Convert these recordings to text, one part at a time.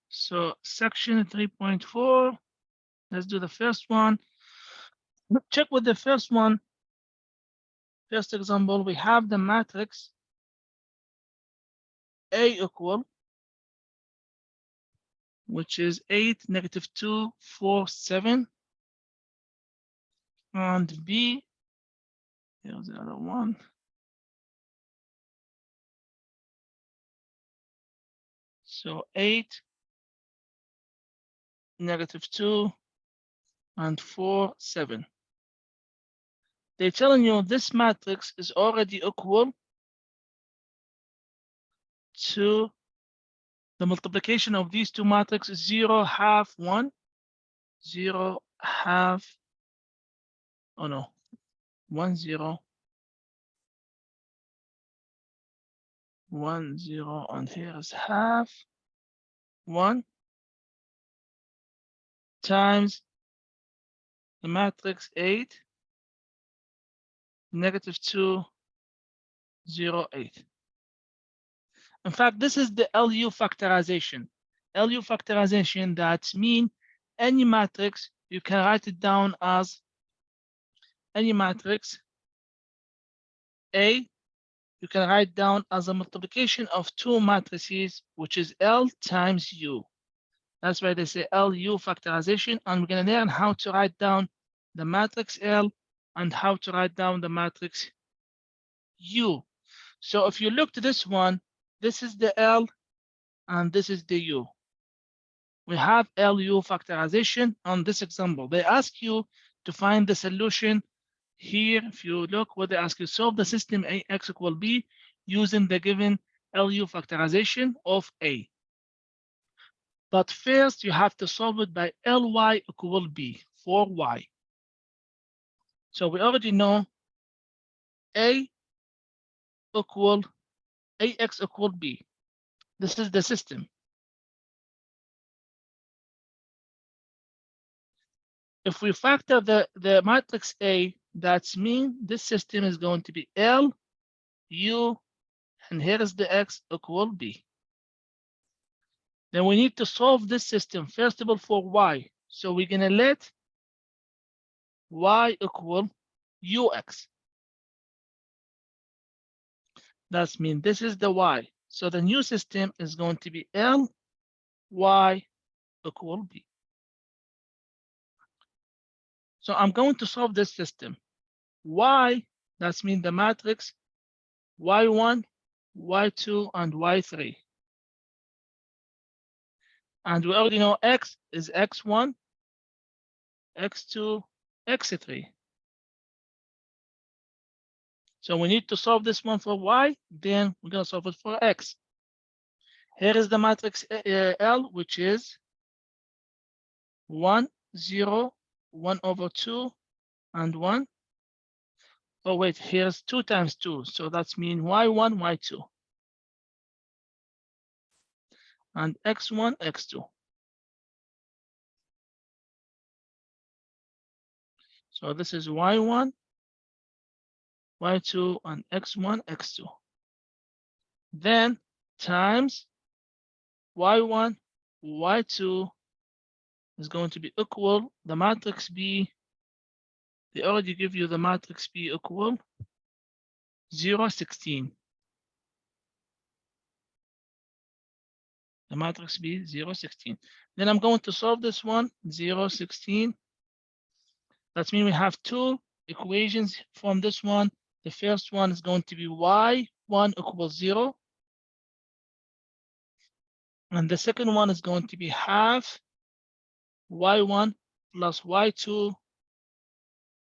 So section 3.4, let's do the first one. Check with the first one. First example, we have the matrix A equal, which is 8, -2, 4, 7. And B, here's the other one. So 8, -2, and 4, 7. They're telling you this matrix is already equal to the multiplication of these two matrices, 0, half, 1, 0, half, oh no, 1, 0, 1, 0, and here is half, 1, times the matrix 8, -2, 0, 8. In fact, this is the LU factorization. LU factorization, that means any matrix, you can write it down as any matrix A, you can write down as a multiplication of two matrices, which is L times U. That's why they say LU factorization, and we're going to learn how to write down the matrix L and how to write down the matrix U. So if you look to this one, this is the L and this is the U. We have LU factorization on this example. They ask you to find the solution here. If you look what they ask you, solve the system AX equal B using the given LU factorization of A. But first you have to solve it by Ly equal B for Y. So we already know A equal AX equal B. This is the system. If we factor the matrix A, that's mean this system is going to be L, U, and here is the X equal B. Then we need to solve this system, first of all, for Y. So we're gonna let Y equal UX. That means this is the Y. So the new system is going to be L, Y equal B. So I'm going to solve this system. Y, that means the matrix Y1, Y2, and Y3. And we already know X is X1, X2, X3. So we need to solve this one for Y, then we're gonna solve it for X. Here is the matrix L, which is 1, 0, 1 over 2, and 1. Oh wait, here's 2 times 2, so that's mean Y1, Y2. And X1, X2. So this is Y1, Y2, and X1, X2. Then times Y1, Y2 is going to be equal the matrix B. They already give you the matrix B equal 0, 16. The matrix B 0, 16. Then I'm going to solve this one 0, 16. That means we have two equations from this one. The first one is going to be Y1 equals 0. And the second one is going to be half Y1 plus Y2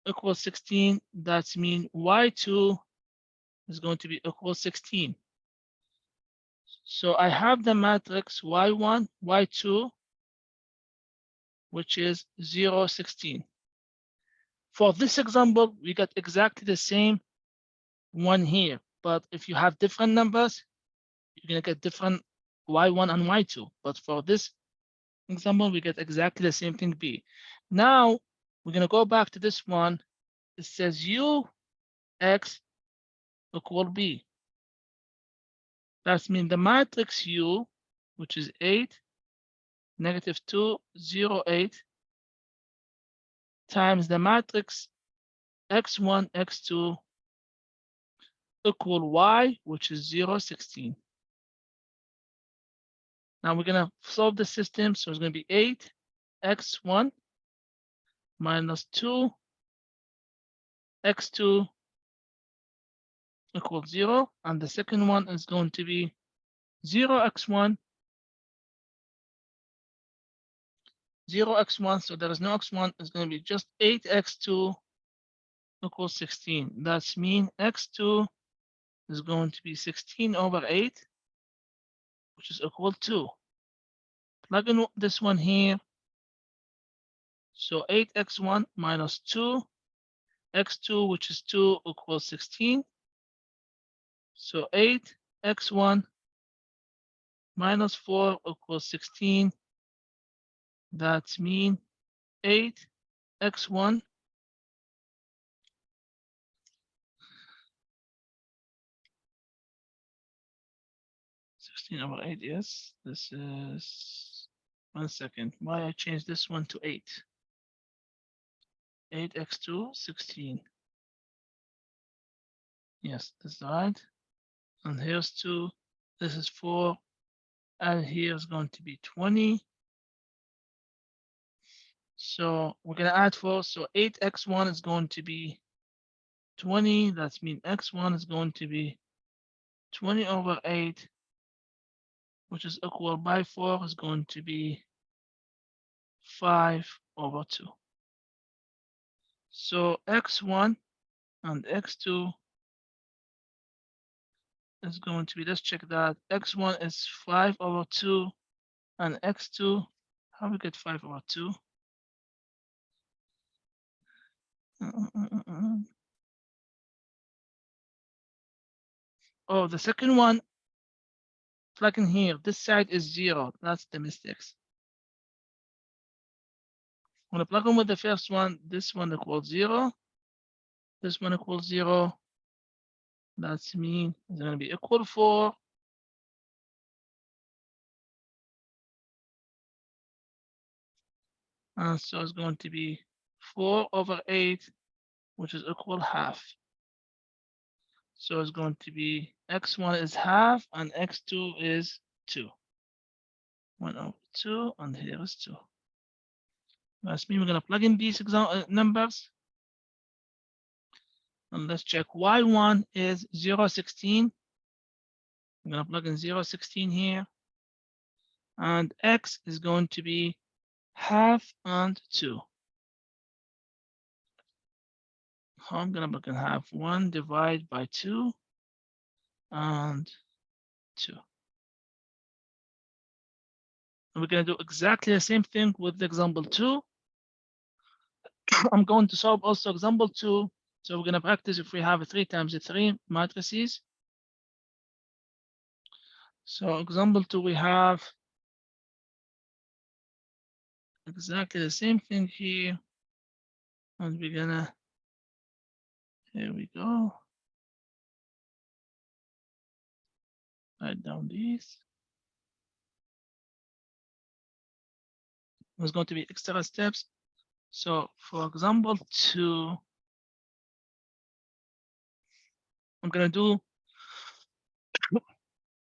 equals 16. That means Y2 is going to be equal 16. So I have the matrix Y1, Y2, which is 0, 16. For this example, we got exactly the same one here. But if you have different numbers, you're gonna get different Y1 and Y2. But for this example, we get exactly the same thing B. Now, we're gonna go back to this one. It says UX equal B. That means the matrix U, which is 8, negative 2, 0, 8 times the matrix x1, x2 equal y, which is 0, 16. Now we're going to solve the system. So it's going to be 8 x1 minus 2 x2 equals 0. And the second one is going to be 0x1, 0x1. So there is no x1. It's going to be just 8x2 equals 16. That's mean x2 is going to be 16 over 8, which is equal to. Plug in this one here. So 8x1 minus 2 x2, which is 2, equals 16. So 8x1 minus 4 equals 16. That's mean 8x1 16 over 8. Yes, this is 1 second. Why I changed this one to 8? 8x2 16. Yes, that's right. And here's 2. This is 4. And here's going to be 20. So we're going to add 4. So 8x1 is going to be 20. That's mean x1 is going to be 20 over 8, which is equal by 4 is going to be 5 over 2. So x1 and x2 is going to be, let's check that. X1 is 5 over 2 and x2, how we get 5 over 2? Oh, the second one, plug in here. This side is 0. That's the mistakes. I'm going to plug in with the first one. This one equals 0. This one equals 0. That's mean it's going to be equal 4. And so it's going to be 4 over 8, which is equal half. So it's going to be x1 is half and x2 is 2. 1 over 2, and here is 2. That's mean we're going to plug in these numbers. And let's check. Y1 is 0, 16. I'm going to plug in 0, 16 here. And x is going to be half and 2. I'm going to plug in half. 1 divided by 2 and 2. And we're going to do exactly the same thing with example 2. I'm going to solve also example 2. So we're going to practice if we have a 3 times 3 matrices. So example 2, we have exactly the same thing here. And we're gonna, here we go. Write down these. There's going to be extra steps. So for example 2, I'm gonna do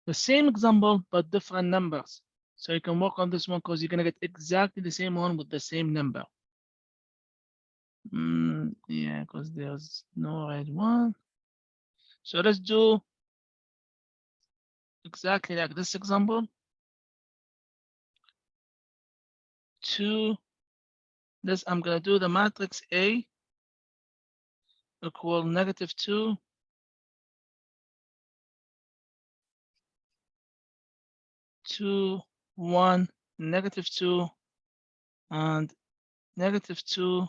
the same example, but different numbers. So you can work on this one because you're gonna get exactly the same one with the same number. Yeah, because there's no right one. So let's do exactly like this example. 2, this I'm gonna do the matrix A equal negative 2, 2, 1, negative 2, and negative 2,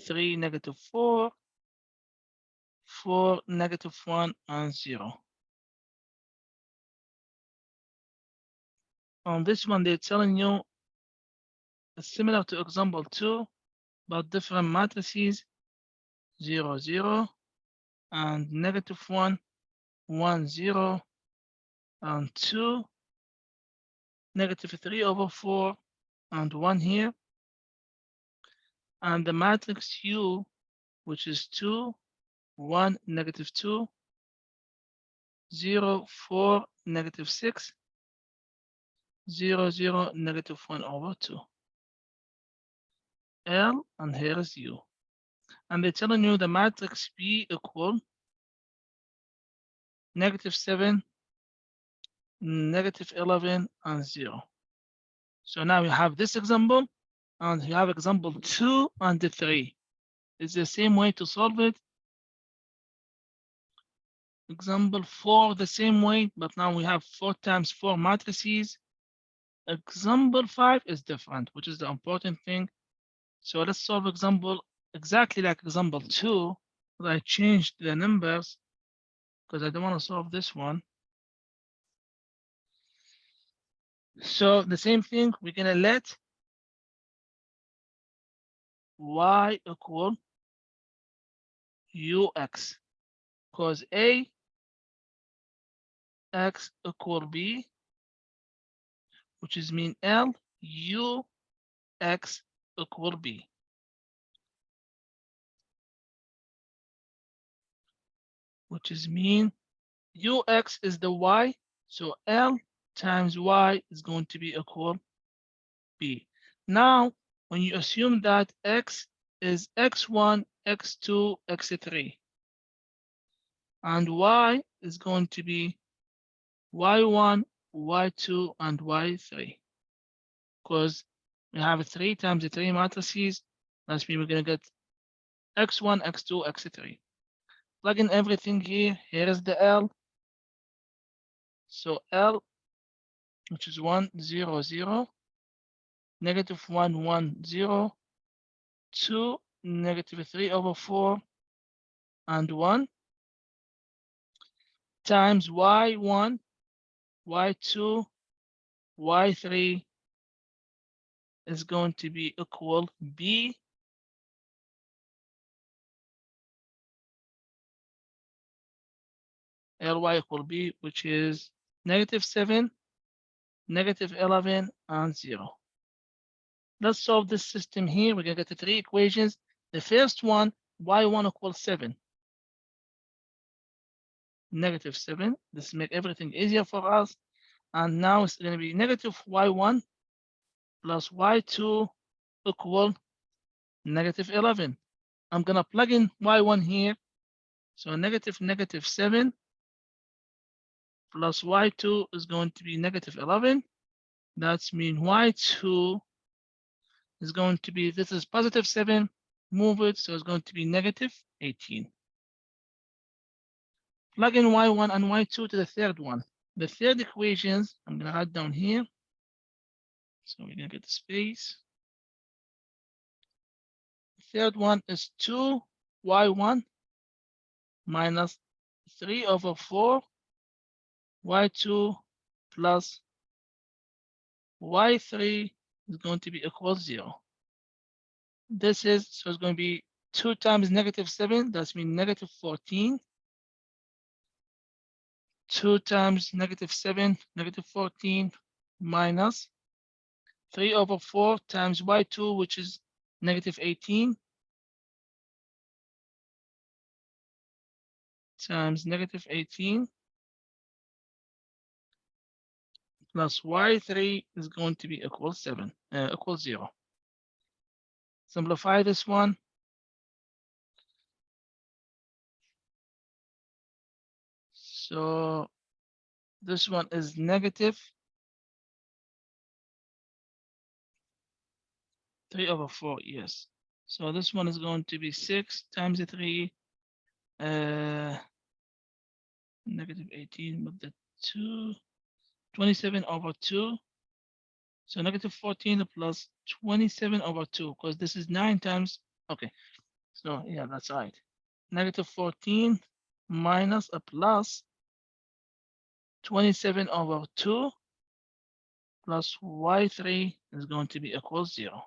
3, negative 4, 4, negative 1, and 0. On this one, they're telling you similar to example 2, but different matrices, 0, 0, and negative 1, 1, 0, and 2, negative 3 over 4, and 1 here. And the matrix U, which is 2, 1, negative 2, 0, 4, negative 6, 0, 0, negative 1 over 2. L, and here is U. And they're telling you the matrix B equal negative 7, negative 11, and 0. So now you have this example, and you have example 2 and 3. It's the same way to solve it. Example 4, the same way, but now we have 4 times 4 matrices. Example 5 is different, which is the important thing. So let's solve example exactly like example 2, but I changed the numbers because I don't want to solve this one. So the same thing, we're gonna let y equal ux, because a x equal b, which is mean L u x equal b. Which is mean ux is the y, so L times y is going to be equal b. Now, when you assume that x is x1, x2, x3, and y is going to be y1, y2, and y3, because we have 3 times the 3 matrices, that means we're going to get x1, x2, x3. Plug in everything here. Here is the L. So L, which is 1, 0, 0, negative 1, 1, 0, 2, negative 3 over 4, and 1, times y1, y2, y3 is going to be equal b, ly equal b, which is negative 7, negative 11, and 0. Let's solve this system here. We're going to get the 3 equations. The first one, y1 equals 7. Negative 7. This make everything easier for us. And now it's going to be negative y1 plus y2 equal negative 11. I'm going to plug in y1 here. So negative 7 plus y2 is going to be negative 11. That's mean y2 is going to be, this is positive 7. Move it, so it's going to be negative 18. Plug in y1 and y2 to the third one. The third equations, I'm going to write down here. So we're going to get the space. The third one is 2y1 minus 3 over 4 y2 plus y3 is going to be equal 0. This is, so it's going to be 2 times negative 7, that's mean negative 14. 2 times negative 7, negative 14, minus 3 over 4 times y2, which is negative 18, times negative 18, plus y3 is going to be equal 7, equal 0. Simplify this one. So this one is negative 3 over 4, yes. So this one is going to be 6 times the 3, negative 18, but the 2, 27 over 2. So negative 14 plus 27 over 2, because this is 9 times, okay. So yeah, that's right. Negative 14 minus a plus 27 over 2 plus y3 is going to be equal 0.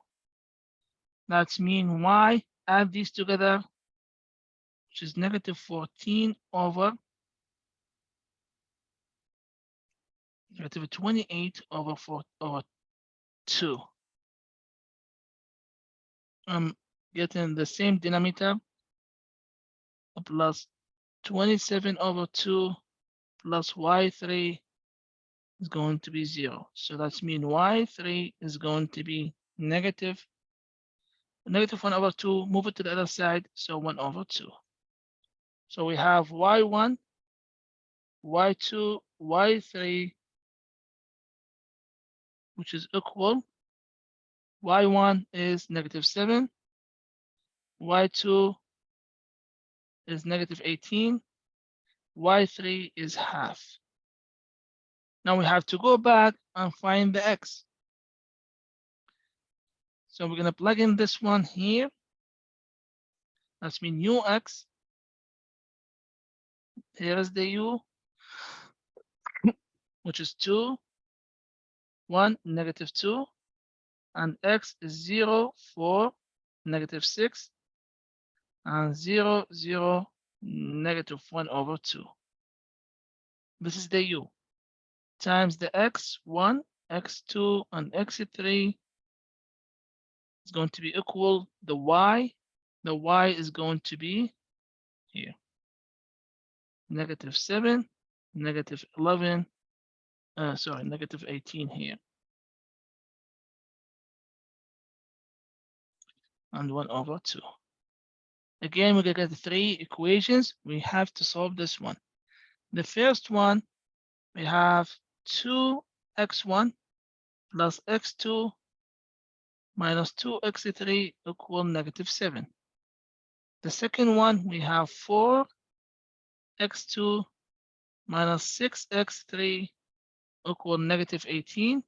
That's mean y, add these together, which is negative 14 over negative 28 over 4 over 2. I'm getting the same denominator, plus 27 over 2 plus y3 is going to be 0. So that's mean y3 is going to be negative 1 over 2, move it to the other side, so 1 over 2. So we have y1, y2, y3, which is equal. y1 is negative 7, y2 is negative 18, y3 is half. Now we have to go back and find the x. So we're going to plug in this one here. That's mean ux. Here is the u, which is 2, 1, negative 2, and x is 0, 4, negative 6, and 0, 0, negative 1 over 2. This is the u times the x1, x2, and x3 is going to be equal the y. The y is going to be here, negative 7, negative 11, sorry, negative 18 here, and 1 over 2. Again, we're going to get 3 equations. We have to solve this one. The first one, we have 2x1 plus x2 minus 2x3 equal negative 7. The second one, we have 4x2 minus 6x3 equal negative 18.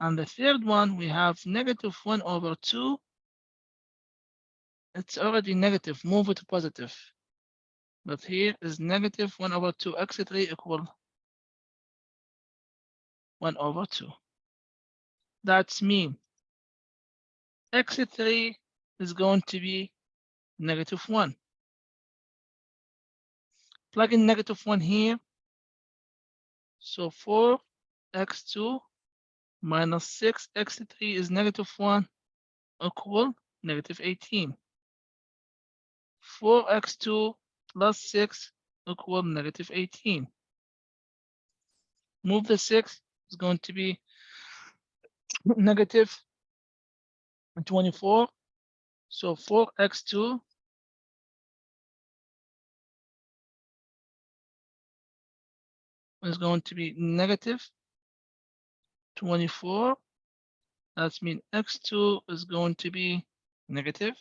And the third one, we have negative 1 over 2. It's already negative, move it to positive. But here is negative 1 over 2 x3 equal 1 over 2. That's mean x3 is going to be negative 1. Plug in negative 1 here. So 4x2 minus 6x3 is negative 1 equal negative 18. 4x2 plus 6 equal negative 18. Move the 6 is going to be negative 24. So 4x2 is going to be negative 24. That means x2 is going to be negative.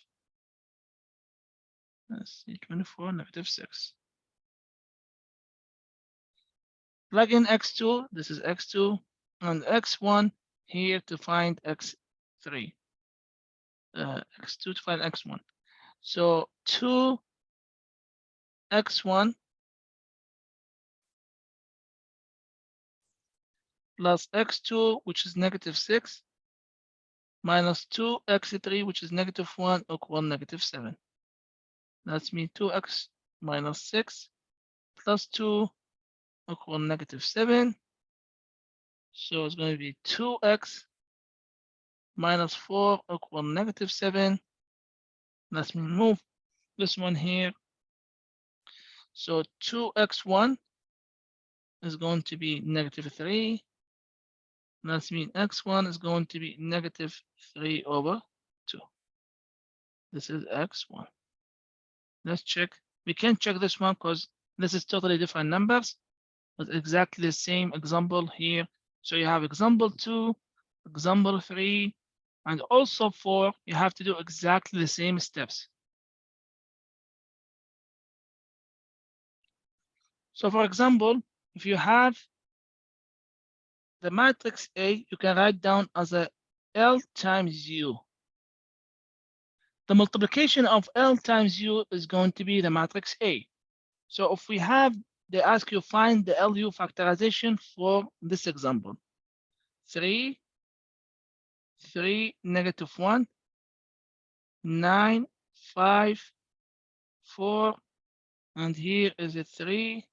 Let's see, 24, negative 6. Plug in x2, this is x2, and x1 here to find x3. X2 to find x1. So 2x1 plus x2, which is negative 6, minus 2x3, which is negative 1, equal negative 7. That's mean 2x minus 6 plus 2 equal negative 7. So it's going to be 2x minus 4 equal negative 7. Let's move this one here. So 2x1 is going to be negative 3. That means x1 is going to be negative 3 over 2. This is x1. Let's check. We can check this one because this is totally different numbers, but exactly the same example here. So you have example 2, example 3, and also 4. You have to do exactly the same steps. So for example, if you have the matrix A, you can write down as a L times U. The multiplication of L times U is going to be the matrix A. So if we have, they ask you find the LU factorization for this example. 3, 3, negative 1, 9, 5, 4, and here is a 3,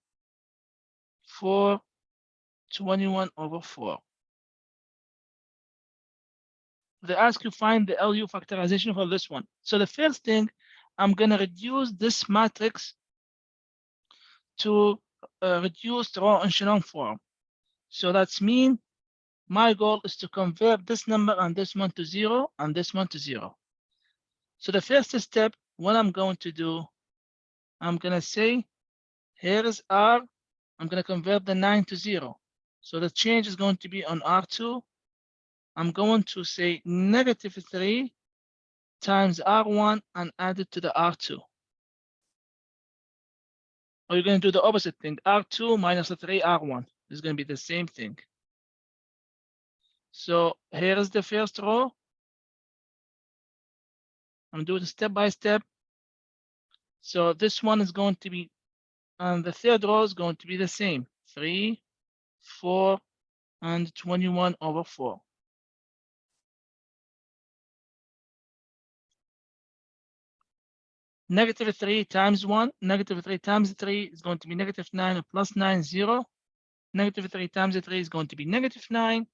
4, 21 over 4. They ask you find the LU factorization for this one. So the first thing, I'm going to reduce this matrix to reduced row echelon form. So that's mean my goal is to convert this number and this one to 0 and this one to 0. So the first step, what I'm going to do, I'm going to say, here is R. I'm going to convert the 9 to 0. So the change is going to be on R2. I'm going to say -3 times R1 and add it to the R2. Or you're going to do the opposite thing. R2 minus the 3 R1 is going to be the same thing. So here is the first row. I'm doing step by step. So this one is going to be, and the third row is going to be the same. 3, 4, and 21 over 4. -3 times 1, -3 times 3 is going to be -9 plus 9, 0. -3 times 3 is going to be -9.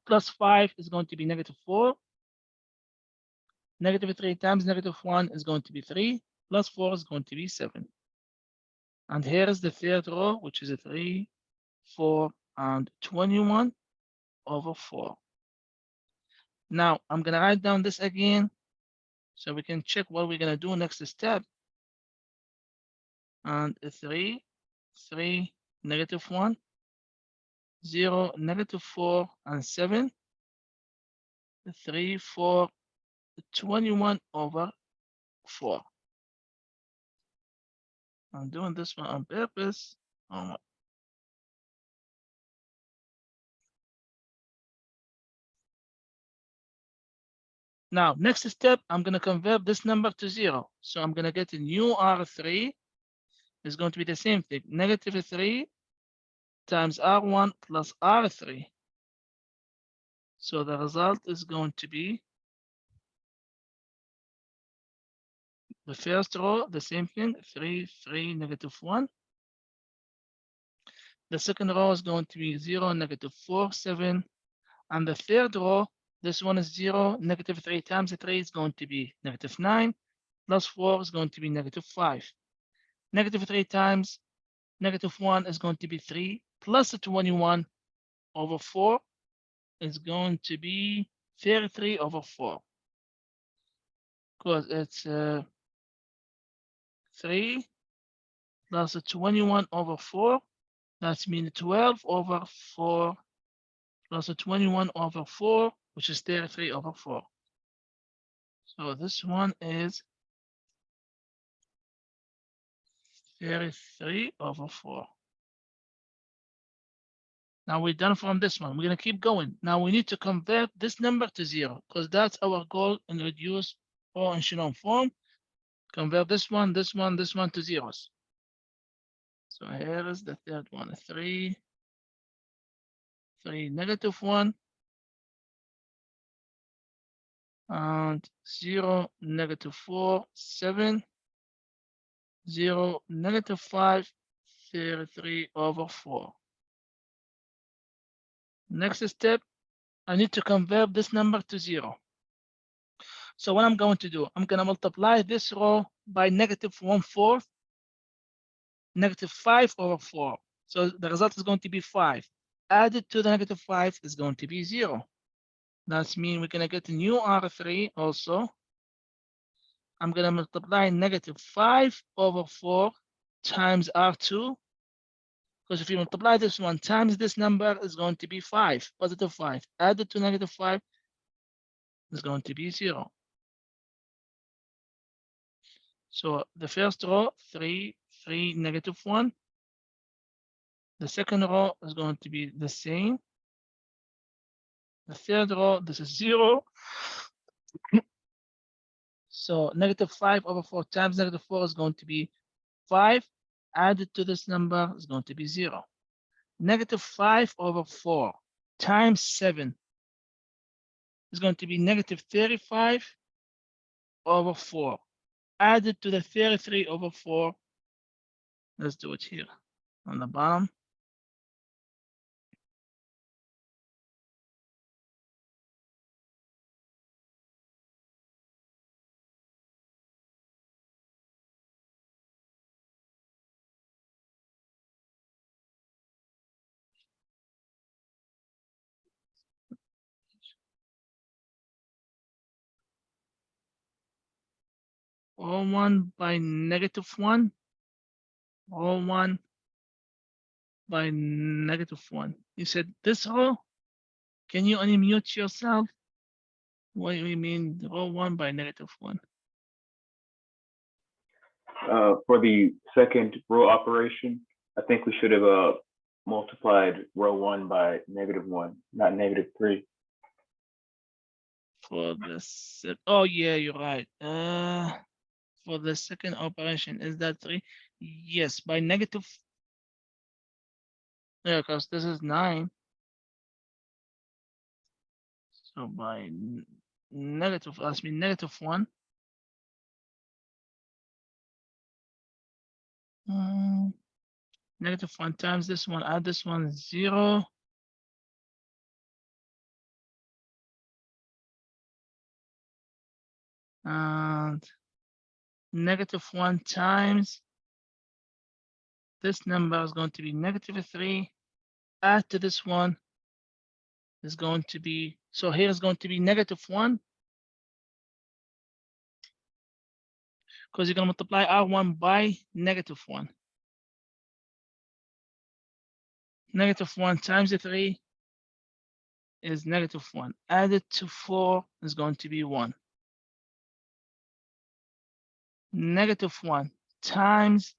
Plus 5 is going to be -4. -3 times -1 is going to be 3. Plus 4 is going to be 7. And here is the third row, which is a 3, 4, and 21 over 4. Now, I'm going to write down this again so we can check what we're going to do next step. And 3, 3, -1, 0, -4, and 7. 3, 4, 21 over 4. I'm doing this one on purpose. Oh, now, next step, I'm going to convert this number to 0. So I'm going to get a new R3. It's going to be the same thing. -3 times R1 plus R3. So the result is going to be the first row, the same thing, 3, 3, -1. The second row is going to be 0, -4, 7. And the third row, this one is 0, -3 times 3 is going to be -9, plus 4 is going to be -5. -3 times -1 is going to be 3, plus the 21 over 4 is going to be 33 over 4. Because it's 3 plus the 21 over 4. That's mean 12 over 4 plus the 21 over 4, which is 33 over 4. So this one is 33 over 4. Now we're done from this one. We're going to keep going. Now we need to convert this number to 0 because that's our goal in reduced or echelon form. Convert this one, this one, this one to zeros. So here is the third one, 3, 3, -1, and 0, -4, 7, 0, -5, 33 over 4. Next step, I need to convert this number to 0. So what I'm going to do, I'm going to multiply this row by -1/4, -5 over 4. So the result is going to be 5. Added to the -5 is going to be 0. That means we're going to get a new R3 also. I'm going to multiply -5 over 4 times R2. Because if you multiply this one times this number is going to be 5, positive 5. Added to -5 is going to be 0. So the first row, 3, 3, -1. The second row is going to be the same. The third row, this is 0. So -5 over 4 times -4 is going to be 5. Added to this number is going to be 0. -5 over 4 times 7 is going to be -35 over 4. Added to the 33 over 4. Let's do it here on the bottom. Row 1 by -1, row 1 by -1. You said this row? Can you unmute yourself? What do you mean row 1 by -1? For the second row operation, I think we should have multiplied row 1 by -1, not -3. For this, oh yeah, you're right. For the second operation, is that 3? Yes, by negative. Yeah, because this is 9. So by negative, ask me -1. -1 times this one, add this one, 0. And -1 times this number is going to be -3. Add to this one is going to be, so here is going to be -1, because you're going to multiply R1 by -1. -1 times the 3 is -1. Added to 4 is going to be 1. -1 times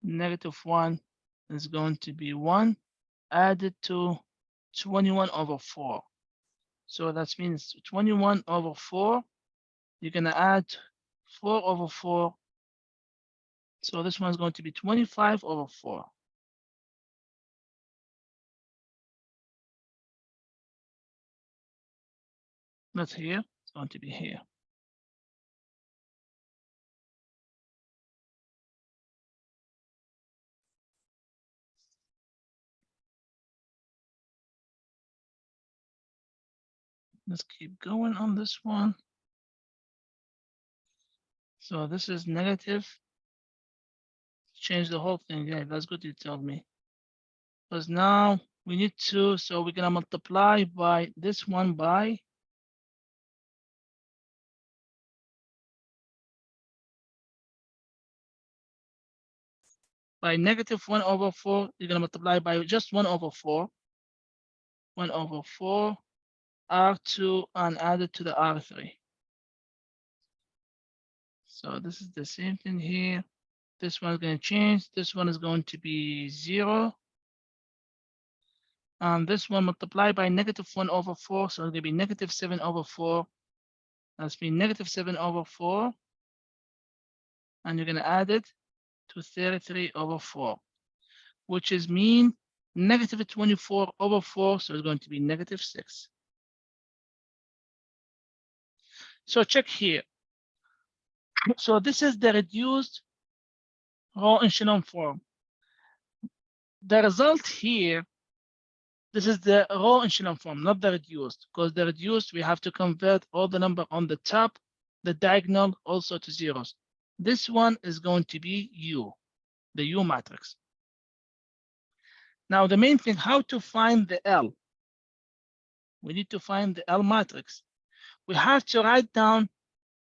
-1 is going to be 1. Added to 21 over 4. So that means 21 over 4. You're going to add 4 over 4. So this one is going to be 25 over 4. Not here, it's going to be here. Let's keep going on this one. So this is negative. Change the whole thing. Yeah, that's good you told me. Because now we need to, so we're gonna multiply by this one by -1 over 4. You're gonna multiply by just 1 over 4. 1 over 4, R2, and add it to the R3. So this is the same thing here. This one is going to change. This one is going to be 0. And this one multiplied by -1 over 4. So it's going to be -7 over 4. That's mean -7 over 4. And you're going to add it to 33 over 4, which is mean -24 over 4. So it's going to be -6. So check here. So this is the reduced row echelon form. The result here, this is the row echelon form, not the reduced, because the reduced, we have to convert all the number on the top, the diagonal also to zeros. This one is going to be U, the U matrix. Now, the main thing, how to find the L? We need to find the L matrix. We have to write down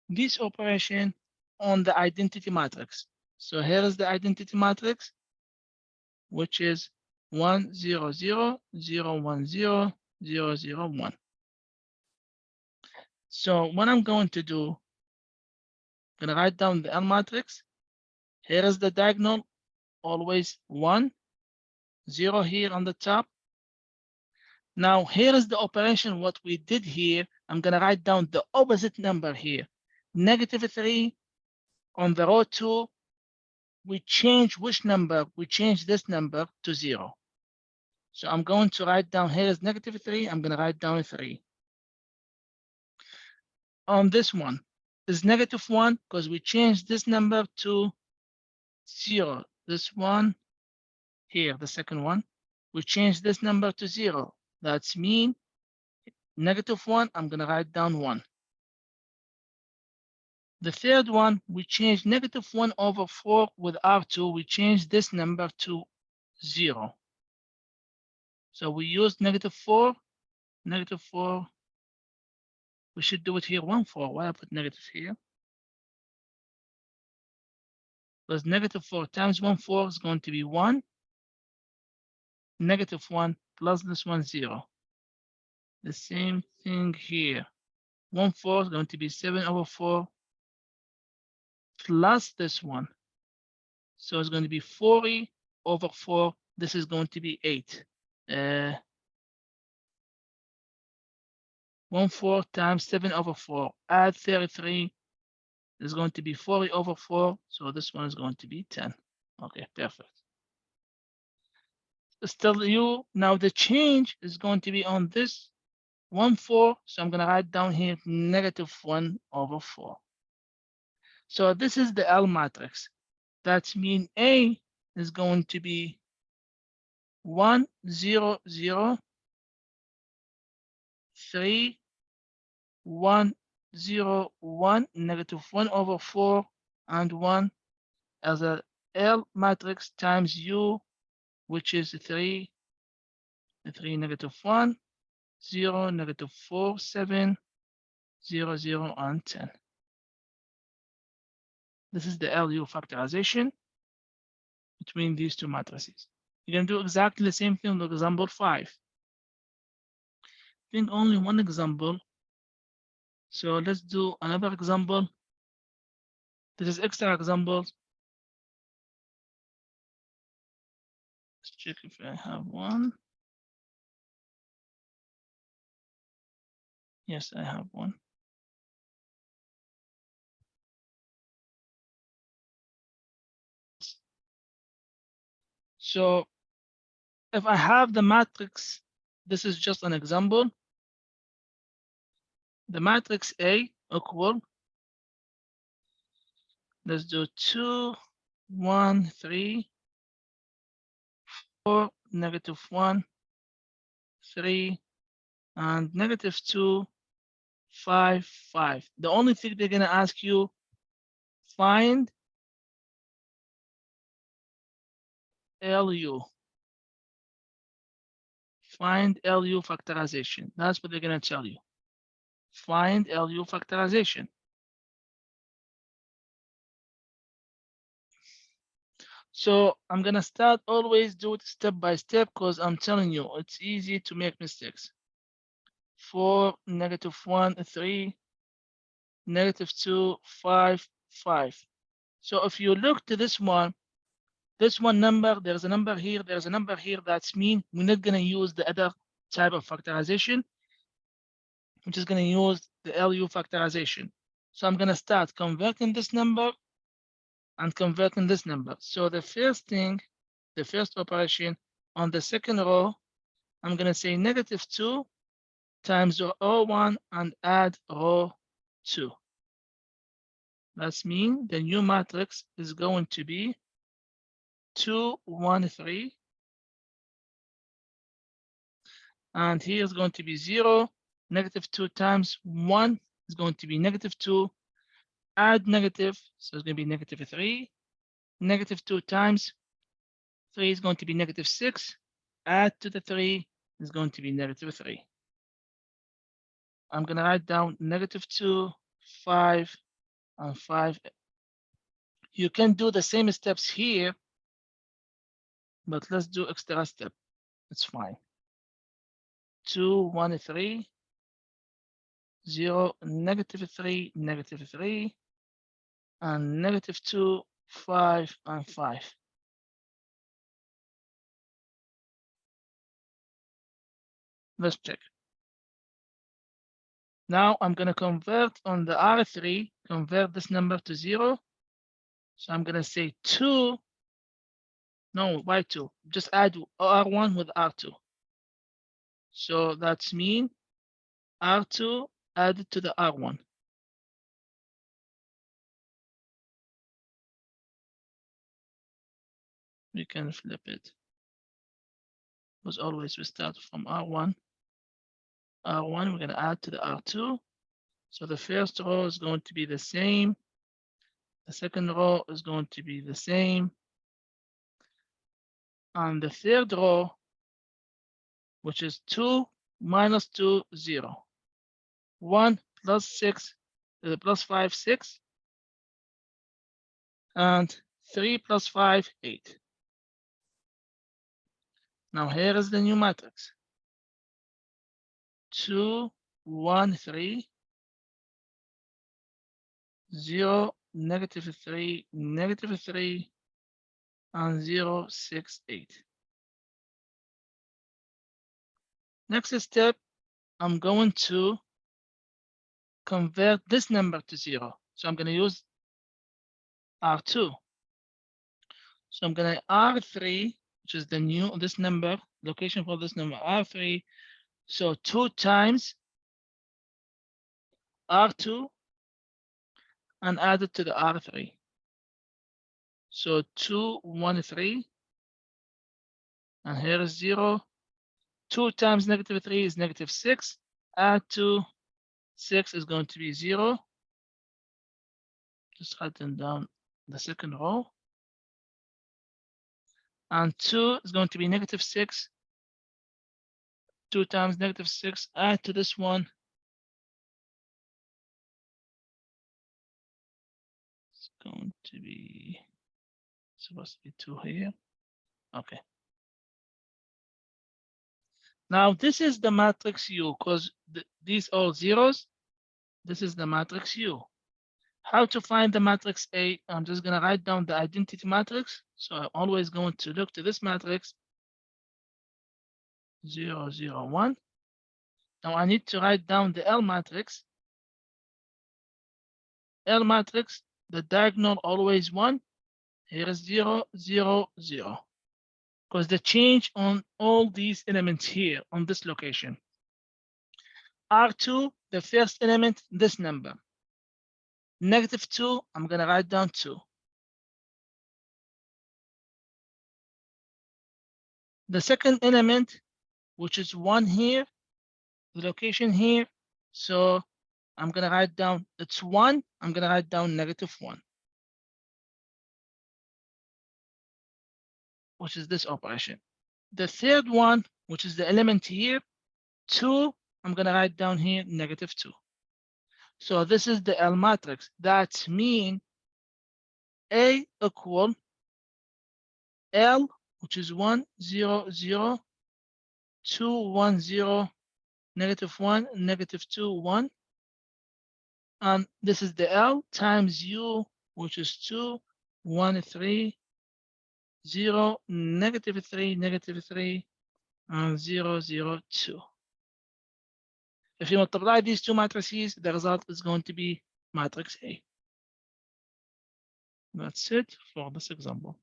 this operation on the identity matrix. So here is the identity matrix, which is 1 0 0 0 1 0 0 0 1. So what I'm going to do, I'm gonna write down the L matrix. Here is the diagonal, always 1 0 here on the top. Now here is the operation. What we did here, I'm gonna write down the opposite number here, -3 on the row 2. We change which number? We change this number to 0. So I'm going to write down, here is -3. I'm gonna write down 3. On this one is -1 because we changed this number to 0. This one here, the second one, we change this number to 0. That's mean -1, I'm gonna write down 1. The third one, we change -1 over 4 with R2, we change this number to 0. So we use -4, We should do it here 1, 4. Why I put negative here? Because negative 4 times 1, 4 is going to be 1. Negative 1 plus this one, 0. The same thing here. 1, 4 is going to be 7 over 4 plus this one. So it's going to be 40 over 4. This is going to be 8. 1, 4 times 7 over 4. Add 33 is going to be 40 over 4. So this one is going to be 10. Okay, perfect. Still you, now the change is going to be on this 1, 4. So I'm going to write down here negative 1 over 4. So this is the L matrix. That means A is going to be 1, 0, 0, 3, 1, 0, 1, negative 1 over 4, and 1 as a L matrix times U, which is 3, 3, negative 1, 0, negative 4, 7, 0, 0, and 10. This is the LU factorization between these two matrices. You're going to do exactly the same thing with example 5. I think only one example. So let's do another example. This is extra examples. Let's check if I have one. Yes, I have one. So if I have the matrix, this is just an example. The matrix A equal, let's do 2, 1, 3, 4, negative 1, 3, and negative 2, 5, 5. The only thing they're going to ask you, find LU. Find LU factorization. That's what they're going to tell you. Find LU factorization. So I'm going to start always do it step by step because I'm telling you, it's easy to make mistakes. 4, negative 1, 3, negative 2, 5, 5. So if you look to this one number, there's a number here, there's a number here. That's mean we're not going to use the other type of factorization. I'm just going to use the LU factorization. So I'm going to start converting this number and converting this number. So the first thing, the first operation on the second row, I'm going to say negative 2 times row 1 and add row 2. That's mean the new matrix is going to be 2, 1, 3. And here is going to be 0. Negative 2 times 1 is going to be negative 2. Add negative, so it's going to be negative 3. Negative 2 times 3 is going to be negative 6. Add to the 3 is going to be negative 3. I'm going to write down negative 2, 5, and 5. You can do the same steps here, but let's do extra step. It's fine. 2, 1, 3, 0, negative 3, negative 3, and negative 2, 5, and 5. Let's check. Now I'm going to convert on the R3, convert this number to 0. So I'm going to say 2. No, why 2? Just add R1 with R2. So that's mean R2 added to the R1. We can flip it. Because always we start from R1. R1, we're going to add to the R2. So the first row is going to be the same. The second row is going to be the same. And the third row, which is 2 minus 2, 0. 1 plus 6, plus 5, 6, and 3 plus 5, 8. Now here is the new matrix. 2, 1, 3, 0, negative 3, negative 3, and 0, 6, 8. Next step, I'm going to convert this number to 0. So I'm going to use R2. So I'm going to R3, which is the new, this number, location for this number, R3. So 2 times R2 and add it to the R3. So 2, 1, 3, and here is 0. 2 times negative 3 is negative 6. Add to 6 is going to be 0. Just writing down the second row. And 2 is going to be negative 6. 2 times negative 6, add to this one. It's going to be supposed to be 2 here. Okay. Now this is the matrix U, because these are zeros. This is the matrix U. How to find the matrix A? I'm just going to write down the identity matrix. So I'm always going to look to this matrix 0, 0, 1. Now I need to write down the L matrix. L matrix, the diagonal always 1. Here is 0, 0, 0. Because the change on all these elements here on this location. R2, the first element, this number. Negative 2, I'm going to write down 2. The second element, which is 1 here, the location here. So I'm going to write down, it's 1. I'm going to write down negative 1, which is this operation. The third one, which is the element here, 2, I'm going to write down here negative 2. So this is the L matrix. That means A equal L, which is 1, 0, 0, 2, 1, 0, negative 1, negative 2, 1. And this is the L times U, which is 2, 1, 3, 0, negative 3, negative 3, and 0, 0, 2. If you multiply these two matrices, the result is going to be matrix A. That's it for this example.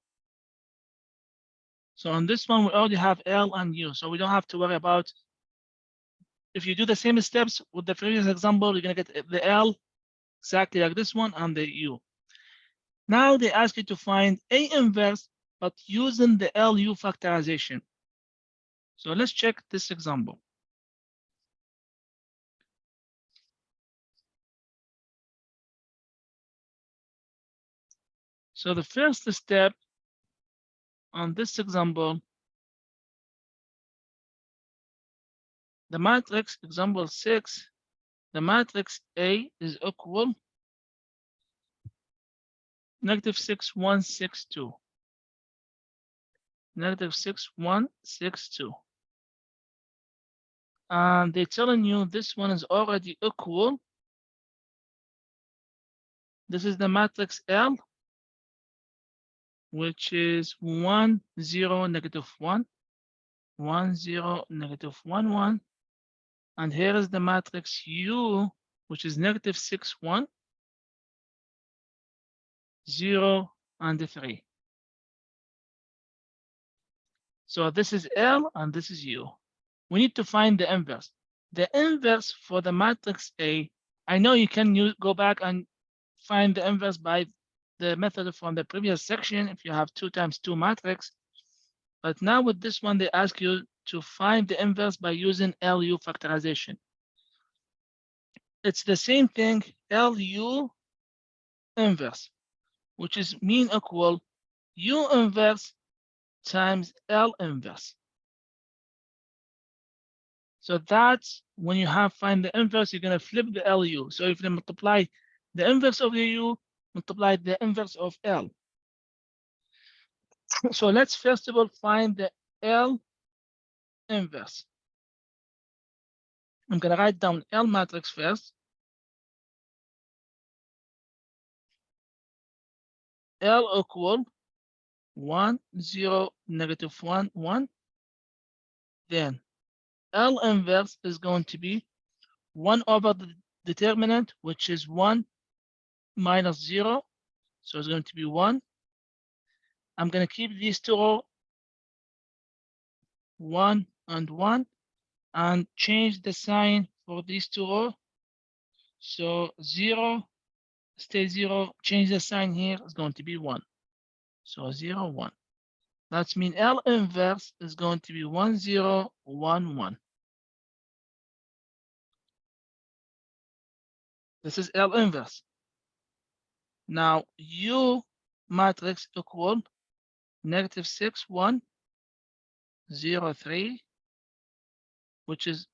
So on this one, we already have L and U, so we don't have to worry about. If you do the same steps with the previous example, you're going to get the L exactly like this one and the U. Now they ask you to find A inverse, but using the LU factorization. So let's check this example. So the first step on this example, the matrix, example 6, the matrix A is equal negative 6, 1, 6, 2. Negative 6, 1, 6, 2. And they're telling you this one is already equal. This is the matrix L, which is 1, 0, negative 1, 1, 0, negative 1, 1. And here is the matrix U, which is negative 6, 1, 0, and 3. So this is L and this is U. We need to find the inverse. The inverse for the matrix A, I know you can go back and find the inverse by the method from the previous section if you have 2 times 2 matrix. But now with this one, they ask you to find the inverse by using LU factorization. It's the same thing, LU inverse, which is mean equal U inverse times L inverse. So that's when you have find the inverse, you're going to flip the LU. So if you multiply the inverse of the U, multiply the inverse of L. So let's first of all find the L inverse. I'm going to write down L matrix first. L equal 1, 0, negative 1, 1. Then L inverse is going to be 1 over the determinant, which is 1 minus 0. So it's going to be 1. I'm going to keep these two rows 1 and 1 and change the sign for these two rows. So 0 stay 0, change the sign here, is going to be 1. So 0, 1. That means L inverse is going to be 1, 0, 1, 1. This is L inverse. Now U matrix equal negative 6, 1, 0, 3, which is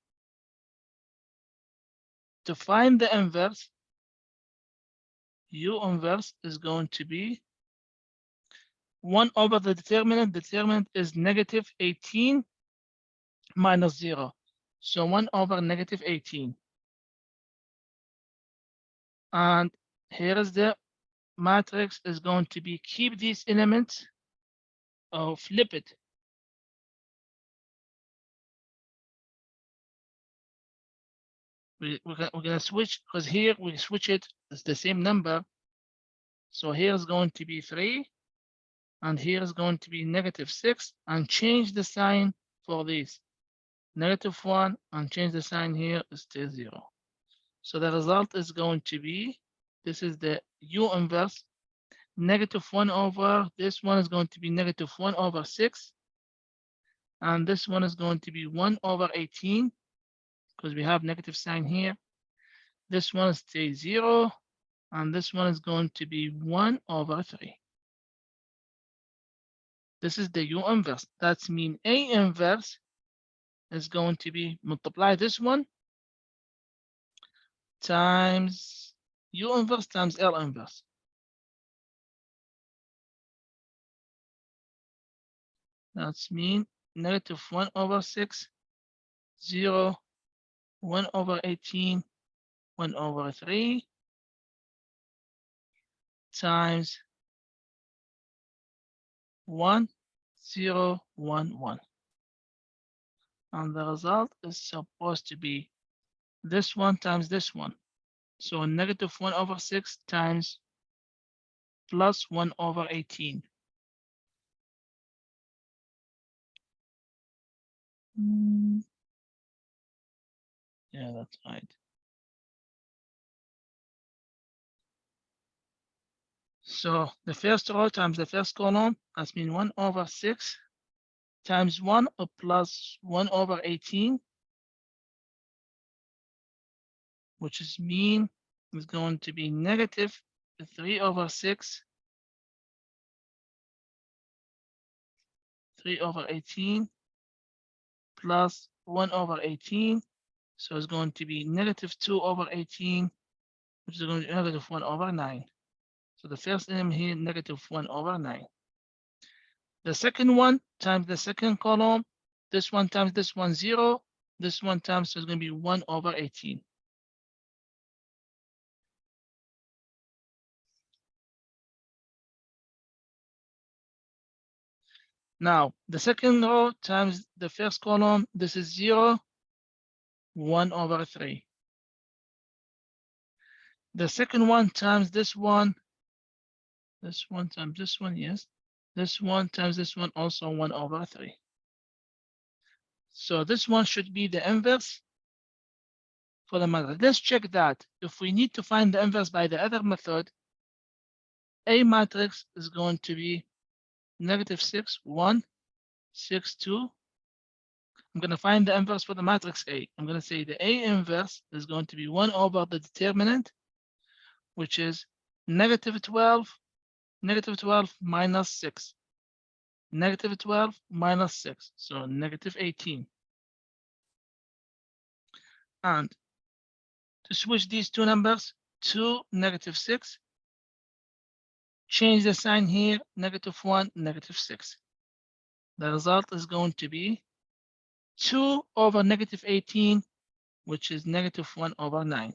to find the inverse, U inverse is going to be 1 over the determinant. Determinant is negative 18 minus 0. So 1 over negative 18. And here is the matrix is going to be keep these elements or flip it. We're going to switch because here we switch it. It's the same number. So here is going to be 3. And here is going to be negative 6. And change the sign for this. Negative 1 and change the sign here is still 0. So the result is going to be, this is the U inverse, negative 1 over, this one is going to be negative 1 over 6. And this one is going to be 1 over 18 because we have negative sign here. This one stays 0. And this one is going to be 1 over 3. This is the U inverse. That means A inverse is going to be multiply this one times U inverse times L inverse. That's mean negative 1 over 6, 0, 1 over 18, 1 over 3 times 1, 0, 1, 1. And the result is supposed to be this one times this one. So negative 1 over 6 times plus 1 over 18. Yeah, that's right. So the first row times the first column, that's mean 1 over 6 times 1 plus 1 over 18, which is mean is going to be negative 3 over 6, 3 over 18 plus 1 over 18. So it's going to be negative 2 over 18, which is going to be negative 1 over 9. So the first element here, negative 1 over 9. The second one times the second column, this one times this one, 0. This one times, so it's going to be 1 over 18. Now, the second row times the first column, this is 0, 1 over 3. The second one times this one times this one, yes. This one times this one, also 1 over 3. So this one should be the inverse for the matrix. Let's check that. If we need to find the inverse by the other method, A matrix is going to be negative 6, 1, 6, 2. I'm going to find the inverse for the matrix A. I'm going to say the A inverse is going to be 1 over the determinant, which is negative 12 minus 6. Negative 12 minus 6, so negative 18. And to switch these two numbers to -6, change the sign here, -1, -6. The result is going to be 2 over -18, which is -1 over 9.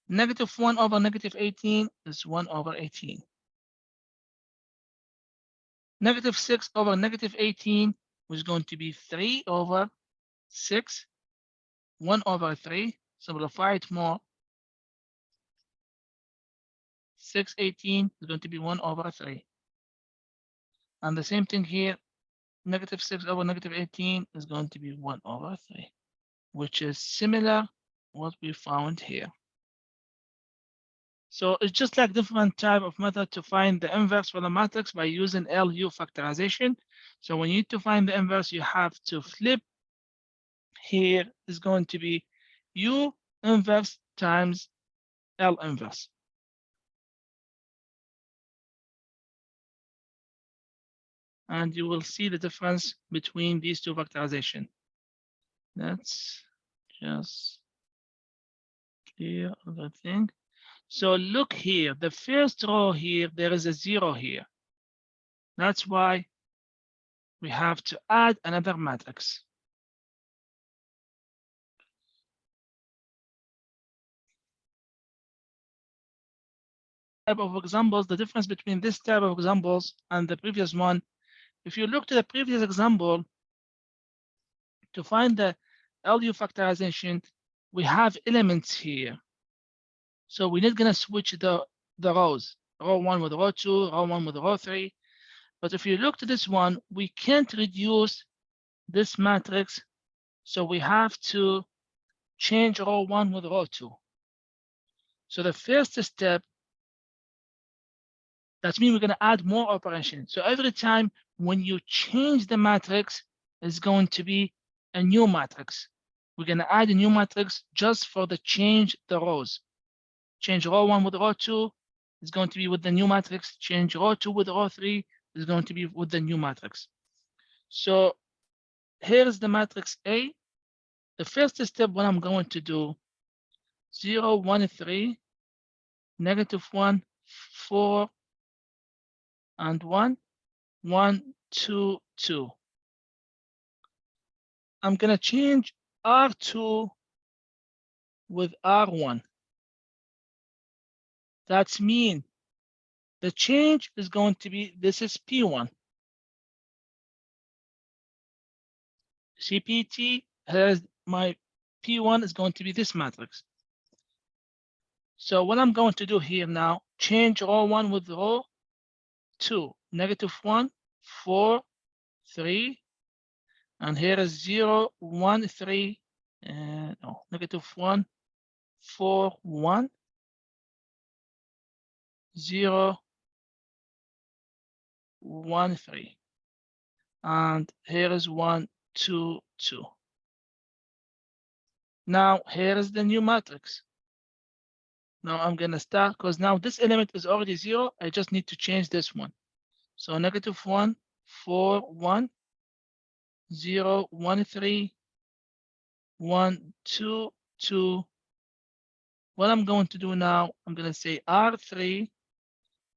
-1 over -18 is 1 over 18. -6 over -18 was going to be 3 over 6, 1 over 3. Simplify it more. 6/18 is going to be 1 over 3. And the same thing here, -6 over -18 is going to be 1 over 3, which is similar what we found here. So it's just like different type of method to find the inverse for the matrix by using LU factorization. So when you need to find the inverse, you have to flip. Here is going to be U inverse times L inverse. And you will see the difference between these two factorization. Let's just clear everything. So look here, the first row here, there is a 0 here. That's why we have to add another matrix. Type of examples, the difference between this type of examples and the previous one, if you look to the previous example, to find the LU factorization, we have elements here. So we're not gonna switch the rows, row 1 with row 2, row 1 with row 3. But if you look to this one, we can't reduce this matrix. So we have to change row 1 with row 2. So the first step, that means we're going to add more operations. So every time when you change the matrix, it's going to be a new matrix. We're going to add a new matrix just for the change the rows. Change row 1 with row 2 is going to be with the new matrix. Change row 2 with row 3 is going to be with the new matrix. So here's the matrix A. The first step, what I'm going to do, 0, 1, 3, -1, 4, and 1, 1, 2, 2. I'm going to change R2 with R1. That's mean the change is going to be, this is P1. CPT has my P1 is going to be this matrix. So what I'm going to do here now, change row 1 with row 2, -1, 4, 3, and here is 0, 1, 3, no, -1, 4, 1, 0, 1, 3. And here is 1, 2, 2. Now here is the new matrix. Now I'm gonna start, because now this element is already 0. I just need to change this one. So -1, 4, 1, 0, 1, 3, 1, 2, 2. What I'm going to do now, I'm gonna say R3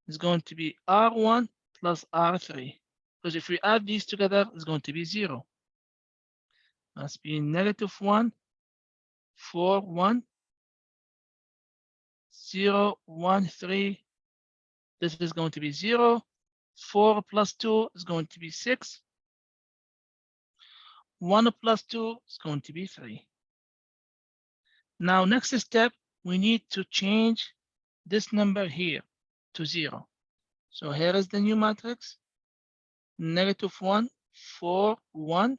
is going to be R1 plus R3. Because if we add these together, it's going to be 0. Must be -1, 4, 1, 0, 1, 3. This is going to be 0. 4 plus 2 is going to be 6. 1 plus 2 is going to be 3. Now, next step, we need to change this number here to 0. So here is the new matrix. -1, 4, 1,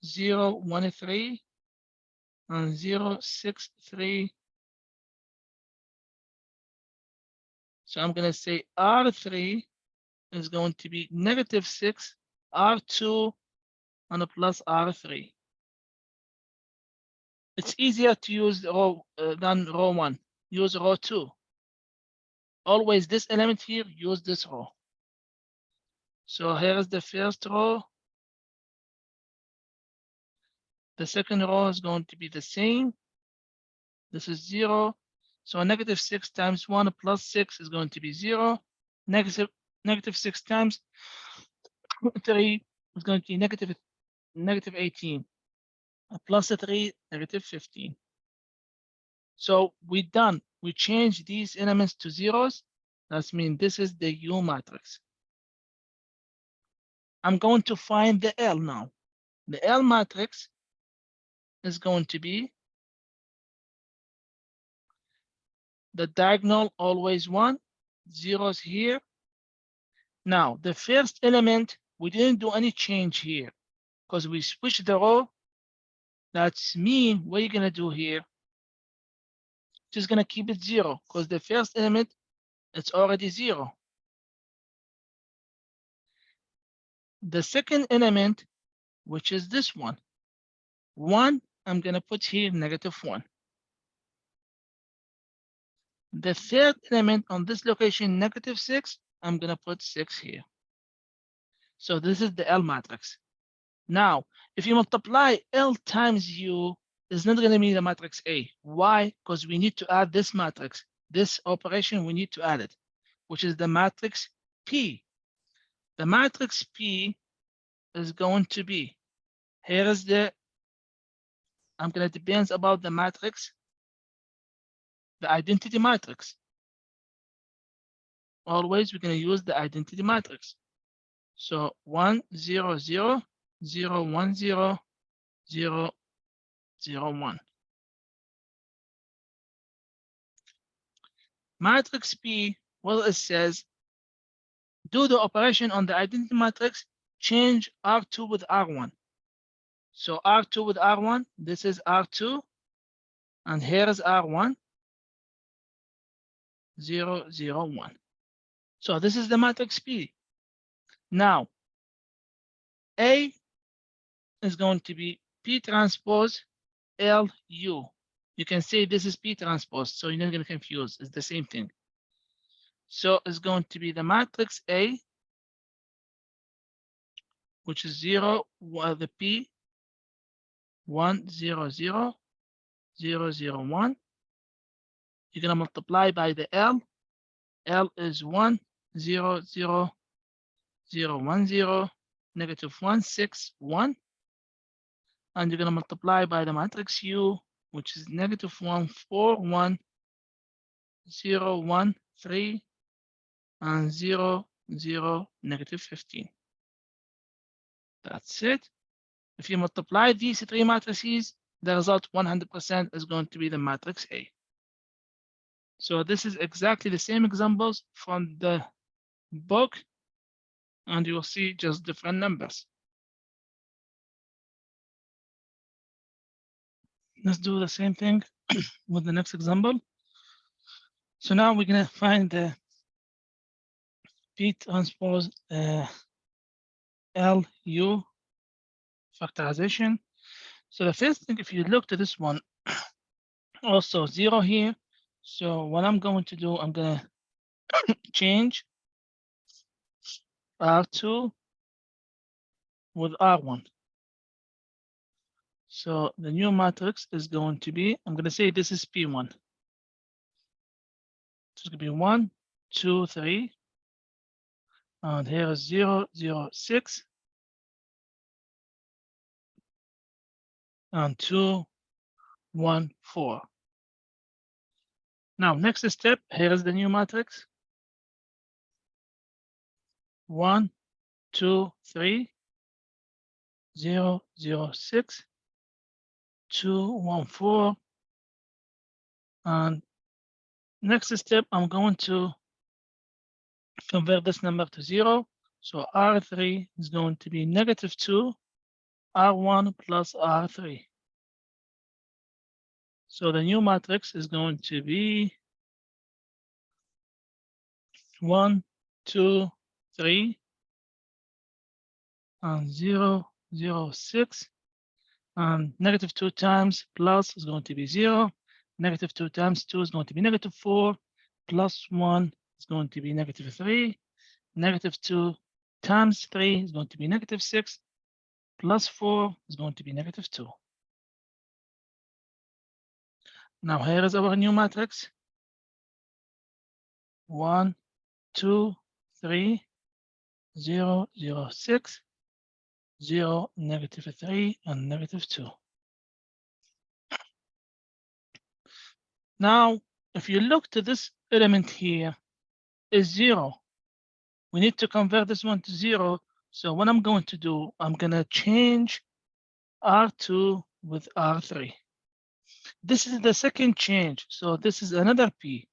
0, 1, 3, and 0, 6, 3. So I'm going to say R3 is going to be -6, R2, and a plus R3. It's easier to use row than row 1. Use row 2. Always this element here, use this row. So here is the first row. The second row is going to be the same. This is 0. So negative 6 times 1 plus 6 is going to be 0. Negative 6 times 3 is going to be negative 18. Plus 3, negative 15. So we're done. We change these elements to zeros. That means this is the U matrix. I'm going to find the L now. The L matrix is going to be the diagonal always 1, zeros here. Now, the first element, we didn't do any change here because we switched the row. That's mean what you're going to do here. Just going to keep it 0 because the first element, it's already 0. The second element, which is this one, 1, I'm going to put here negative 1. The third element on this location, negative 6, I'm going to put 6 here. So this is the L matrix. Now, if you multiply L times U, it's not going to be the matrix A. Why? Because we need to add this matrix. This operation, we need to add it, which is the matrix P. The matrix P is going to be, here is the, I'm going to depends about the matrix, the identity matrix. Always we're going to use the identity matrix. So 1, 0, 0, 0, 1, 0, 0, 0, 1. Matrix P, well, it says, do the operation on the identity matrix, change R2 with R1. So R2 with R1, this is R2, and here is R1, 0, 0, 1. So this is the matrix P. Now, A is going to be P transpose LU. You can say this is P transpose, so you're not going to confuse. It's the same thing. So it's going to be the matrix A, which is 0, the P, 1, 0, 0, 0, 0, 1. You're going to multiply by the L. L is 1, 0, 0, 0, 1, 0, negative 1, 6, 1. And you're going to multiply by the matrix U, which is negative 1, 4, 1, 0, 1, 3, and 0, 0, negative 15. That's it. If you multiply these three matrices, the result 100% is going to be the matrix A. So this is exactly the same examples from the book, and you will see just different numbers. Let's do the same thing with the next example. So now we're going to find the P transpose LU factorization. So the first thing, if you look to this one, also 0 here. So what I'm going to do, I'm going to change R2 with R1. So the new matrix is going to be, I'm going to say this is P1. It's going to be 1, 2, 3. And here is 0, 0, 6. And 2, 1, 4. Now, next step, here is the new matrix. 1, 2, 3, 0, 0, 6, 2, 1, 4. And next step, I'm going to convert this number to 0. So R3 is going to be negative 2, R1 plus R3. So the new matrix is going to be 1, 2, 3, and 0, 0, 6. And negative 2 times plus is going to be 0. Negative 2 times 2 is going to be negative 4. Plus 1 is going to be negative 3. Negative 2 times 3 is going to be negative 6. Plus 4 is going to be negative 2. Now here is our new matrix. 1, 2, 3, 0, 0, 6, 0, -3, and -2. Now, if you look to this element here, is 0. We need to convert this one to 0. So what I'm going to do, I'm going to change R2 with R3. This is the second change. So this is another P.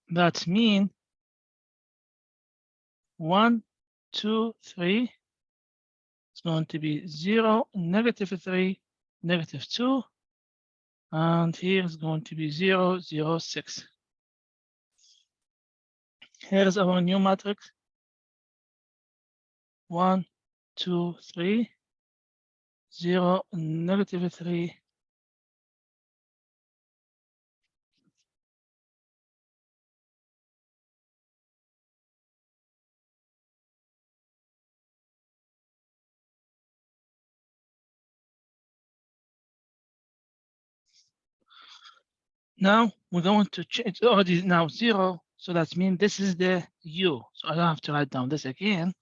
That means 1, 2, 3. It's going to be 0, -3, -2. And here is going to be 0, 0, 6. Here is our new matrix. 1, 2, 3, 0, -3. Now we're going to change, already now 0. So that means this is the U. So I don't have to write down this again.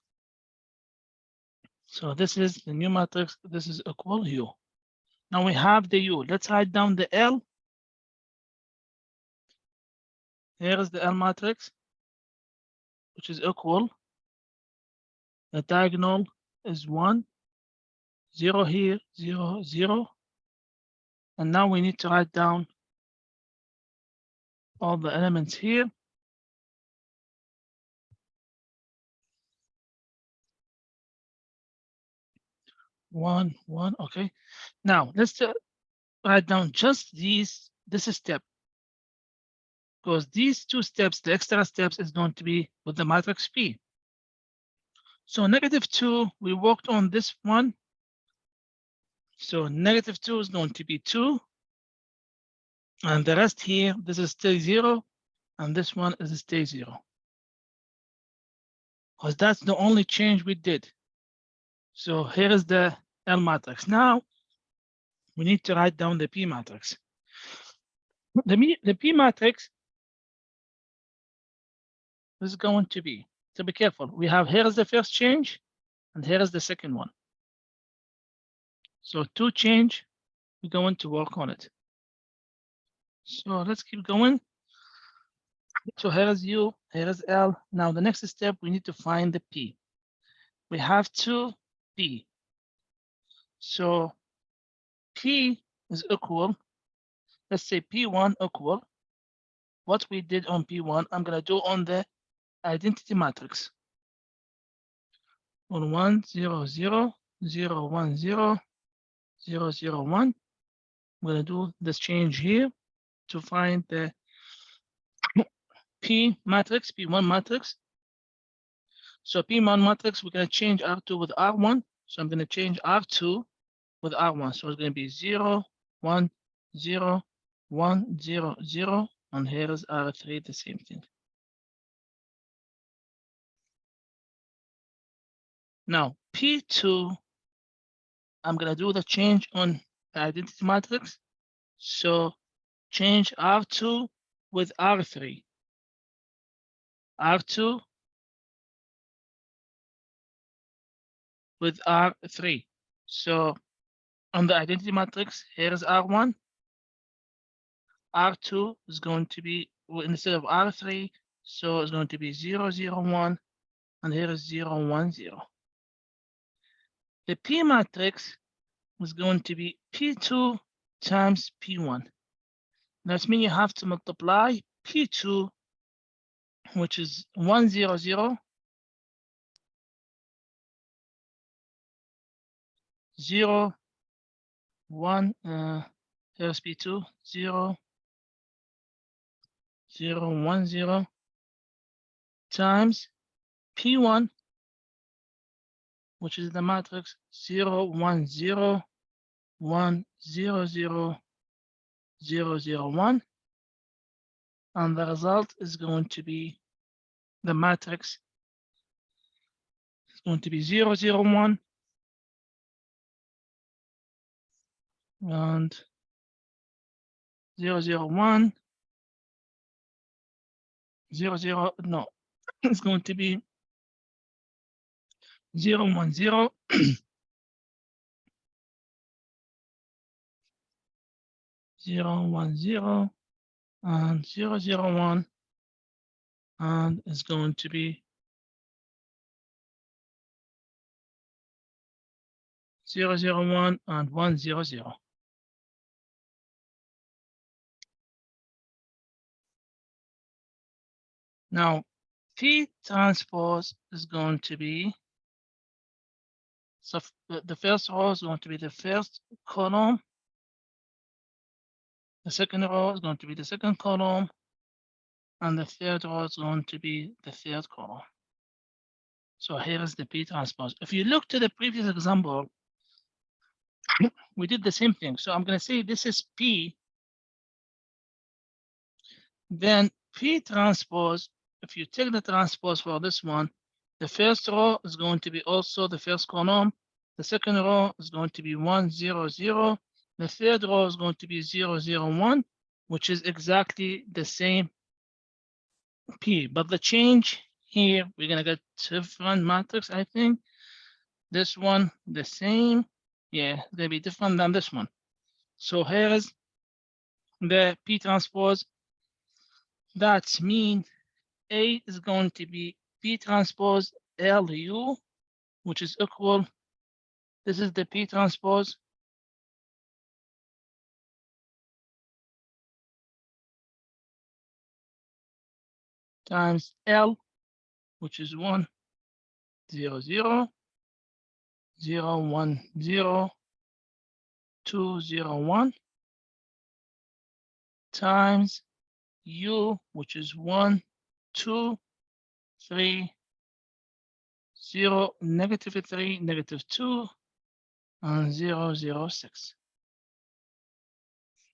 So this is the new matrix. This is equal U. Now we have the U. Let's write down the L. Here is the L matrix, which is equal. The diagonal is 1, 0 here, 0, 0. And now we need to write down all the elements here. 1, 1, okay. Now let's write down just this step. Because these two steps, the extra steps, is going to be with the matrix P. So -2, we worked on this one. So -2 is going to be 2. And the rest here, this is stay 0. And this one is stay 0. Because that's the only change we did. So here is the L matrix. Now we need to write down the P matrix. The P matrix is going to be, so be careful. We have here is the first change, and here is the second one. So two change, we're going to work on it. So let's keep going. So here is U, here is L. Now the next step, we need to find the P. We have two P. So P is equal, let's say P1 equal what we did on P1, I'm going to do on the identity matrix. On 1, 0, 0, 0, 1, 0, 0, 0, 1. I'm going to do this change here to find the P matrix, P1 matrix. So P1 matrix, we're going to change R2 with R1. So I'm going to change R2 with R1. So it's going to be 0, 1, 0, 1, 0, 0. And here is R3, the same thing. Now, P2, I'm going to do the change on the identity matrix. So change R2 with R3. R2 with R3. So on the identity matrix, here is R1. R2 is going to be, instead of R3, so it's going to be 0, 0, 1, and here is 0, 1, 0. The P matrix is going to be P2 times P1. That means you have to multiply P2, which is 1, 0, 0, 0, 1, here's P2, 0, 0, 1, 0, times P1, which is the matrix 0, 1, 0, 1, 0, 0, 0, 0, 1. And the result is going to be the matrix is going to be 0, 0, 1. And 0, 0, 1, 0, 0, no, it's going to be 0, 1, 0, 0, 1, 0, and 0, 0, 1, and it's going to be 0, 0, 1, and 1, 0, 0. Now, P transpose is going to be, so the first row is going to be the first column. The second row is going to be the second column. And the third row is going to be the third column. So here is the P transpose. If you look to the previous example, we did the same thing. So I'm going to say this is P. Then P transpose, if you take the transpose for this one, the first row is going to be also the first column. The second row is going to be 1, 0, 0. The third row is going to be 0, 0, 1, which is exactly the same P. But the change here, we're going to get different matrix, I think. This one, the same. Yeah, they'll be different than this one. So here is the P transpose. That means A is going to be P transpose LU, which is equal. This is the P transpose. Times L, which is 1, 0, 0, 0, 1, 0, 2, 0, 1, times U, which is 1, 2, 3, 0, negative 3, negative 2, and 0, 0, 6.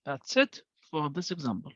That's it for this example.